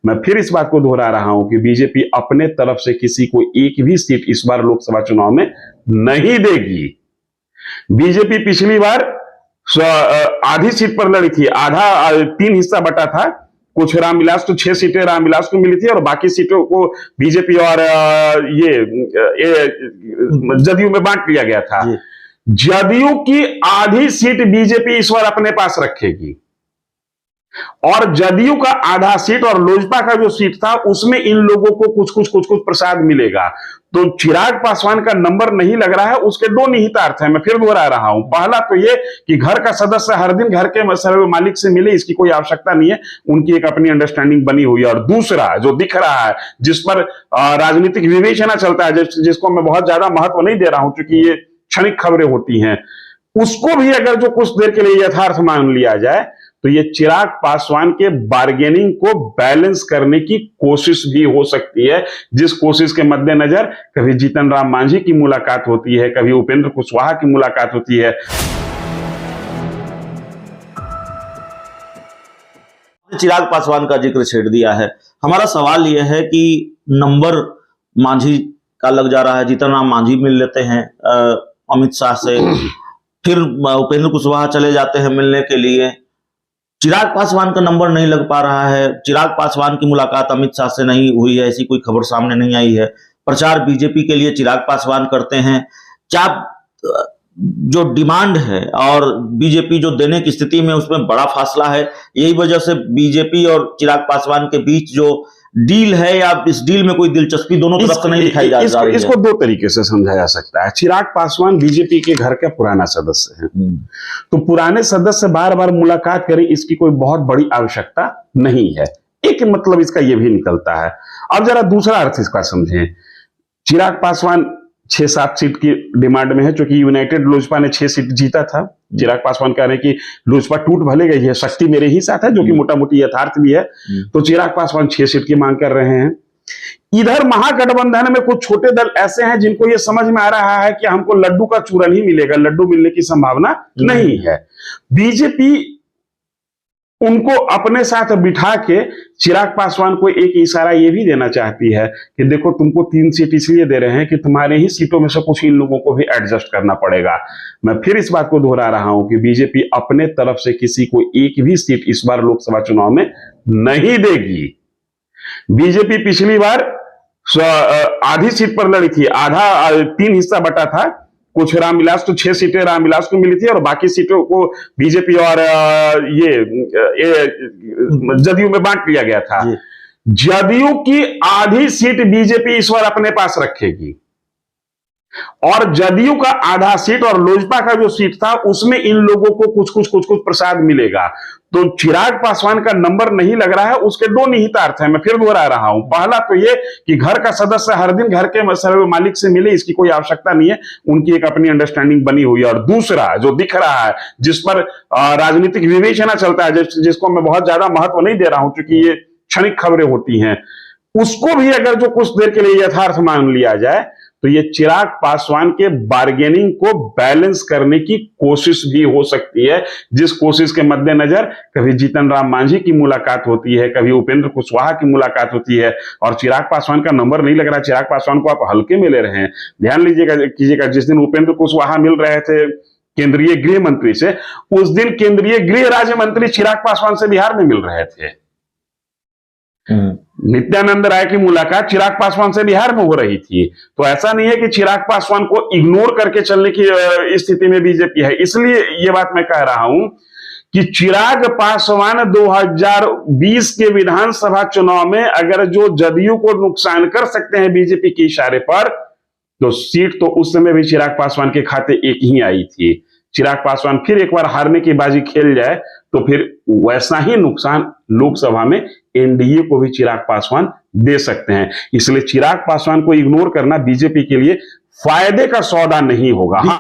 मैं फिर इस बात को दोहरा रहा हूं कि बीजेपी अपने तरफ से किसी को एक भी सीट इस बार लोकसभा चुनाव में नहीं देगी। बीजेपी पिछली बार आधी सीट पर लड़ी थी, आधा 3 हिस्सा बटा था। कुछ रामविलास को 6 सीटें रामविलास को मिली थी और बाकी सीटों को बीजेपी और जदयू में बांट लिया गया था। जदयू की आधी सीट बीजेपी इस बार अपने पास रखेगी और जदयू का आधा सीट और लोजपा का जो सीट था उसमें इन लोगों को कुछ प्रसाद मिलेगा। तो चिराग पासवान का नंबर नहीं लग रहा है, उसके 2 निहितार्थ हैं। मैं फिर दोहरा रहा हूं। पहला तो ये कि घर का सदस्य हर दिन घर के सर्व मालिक से मिले, इसकी कोई आवश्यकता नहीं है, उनकी एक अपनी अंडरस्टैंडिंग बनी हुई है। और दूसरा जो दिख रहा है, जिस पर राजनीतिक विवेचना चलता है, जिसको मैं बहुत ज्यादा महत्व नहीं दे रहा हूं क्योंकि ये क्षणिक खबरें होती हैं, उसको भी अगर जो कुछ देर के लिए यथार्थ मान लिया जाए तो ये चिराग पासवान के बार्गेनिंग को बैलेंस करने की कोशिश भी हो सकती है, जिस कोशिश के मद्देनजर कभी जीतन राम मांझी की मुलाकात होती है, कभी उपेंद्र कुशवाहा की मुलाकात होती है। चिराग पासवान का जिक्र छेड़ दिया है। हमारा सवाल यह है कि नंबर मांझी का लग जा रहा है, जीतन राम मांझी मिल लेते हैं अमित शाह से, फिर उपेंद्र कुशवाहा चले जाते हैं मिलने के लिए। चिराग पासवान का नंबर नहीं लग पा रहा है। चिराग पासवान की मुलाकात अमित शाह से नहीं हुई है, ऐसी कोई खबर सामने नहीं आई है। प्रचार बीजेपी के लिए चिराग पासवान करते हैं। क्या जो डिमांड है और बीजेपी जो देने की स्थिति में, उसमें बड़ा फासला है? यही वजह से बीजेपी और चिराग पासवान के बीच जो डील है या इस डील में कोई दिलचस्पी दोनों तरफ से नहीं दिखाई जा रही है। इसको 2 तरीके से समझा जा सकता है। चिराग पासवान बीजेपी के घर का पुराना सदस्य है, तो पुराने सदस्य बार बार मुलाकात करें इसकी कोई बहुत बड़ी आवश्यकता नहीं है। एक मतलब इसका यह भी निकलता है। अब जरा दूसरा अर्थ इसका समझें। चिराग पासवान 6-7 सीट की डिमांड में है, क्योंकि यूनाइटेड लोजपा ने 6 सीट जीता था। चिराग पासवान कह रहे हैं कि लोजपा टूट भले गई है, शक्ति मेरे ही साथ है, जो कि मोटा मोटी यथार्थ भी है। तो चिराग पासवान 6 सीट की मांग कर रहे हैं। इधर महागठबंधन में कुछ छोटे दल ऐसे हैं जिनको यह समझ में आ रहा है कि हमको लड्डू का चूरन ही मिलेगा, लड्डू मिलने की संभावना नहीं है। बीजेपी उनको अपने साथ बिठा के चिराग पासवान को एक इशारा यह भी देना चाहती है कि देखो, तुमको 3 सीट इसलिए दे रहे हैं कि तुम्हारे ही सीटों में से कुछ इन लोगों को भी एडजस्ट करना पड़ेगा। मैं फिर इस बात को दोहरा रहा हूं कि बीजेपी अपने तरफ से किसी को एक भी सीट इस बार लोकसभा चुनाव में नहीं देगी। बीजेपी पिछली बार आधी सीट पर लड़ी थी, आधा 3 हिस्सा बटा था। कुछ रामविलास को 6 सीटें रामविलास को मिली थी और बाकी सीटों को बीजेपी और जदयू में बांट लिया गया था। जदयू की आधी सीट बीजेपी इस बार अपने पास रखेगी और जदयू का आधा सीट और लोजपा का जो सीट था उसमें इन लोगों को कुछ प्रसाद मिलेगा। तो चिराग पासवान का नंबर नहीं लग रहा है, उसके 2 निहितार्थ हैं। मैं फिर दोहरा रहा हूं। पहला तो ये कि घर का सदस्य हर दिन घर के सर्व मालिक से मिले, इसकी कोई आवश्यकता नहीं है, उनकी एक अपनी अंडरस्टैंडिंग बनी हुई है। और दूसरा जो दिख रहा है, जिस पर राजनीतिक विवेचना चलता है, जिसको मैं बहुत ज्यादा महत्व नहीं दे रहा हूं क्योंकि ये क्षणिक खबरें होती हैं, उसको भी अगर जो कुछ देर के लिए यथार्थ मान लिया जाए तो ये चिराग पासवान के बार्गेनिंग को बैलेंस करने की कोशिश भी हो सकती है, जिस कोशिश के मद्देनजर कभी जीतन राम मांझी की मुलाकात होती है, कभी उपेंद्र कुशवाहा की मुलाकात होती है। और चिराग पासवान का नंबर नहीं लग रहा। चिराग पासवान को आप हल्के में ले रहे हैं। ध्यान कीजिएगा, जिस दिन उपेंद्र कुशवाहा मिल रहे थे केंद्रीय गृह मंत्री से, उस दिन केंद्रीय गृह राज्य मंत्री चिराग पासवान से बिहार में मिल रहे थे। नित्यानंद राय की मुलाकात चिराग पासवान से बिहार में हो रही थी। तो ऐसा नहीं है कि चिराग पासवान को इग्नोर करके चलने की स्थिति में बीजेपी है। इसलिए यह बात मैं कह रहा हूं कि चिराग पासवान 2020 के विधानसभा चुनाव में अगर जो जदयू को नुकसान कर सकते हैं बीजेपी के इशारे पर, तो सीट तो उस समय भी चिराग पासवान के खाते एक ही आई थी। चिराग पासवान फिर एक बार हारने की बाजी खेल जाए तो फिर वैसा ही नुकसान लोकसभा में एनडीए को भी चिराग पासवान दे सकते हैं। इसलिए चिराग पासवान को इग्नोर करना बीजेपी के लिए फायदे का सौदा नहीं होगा।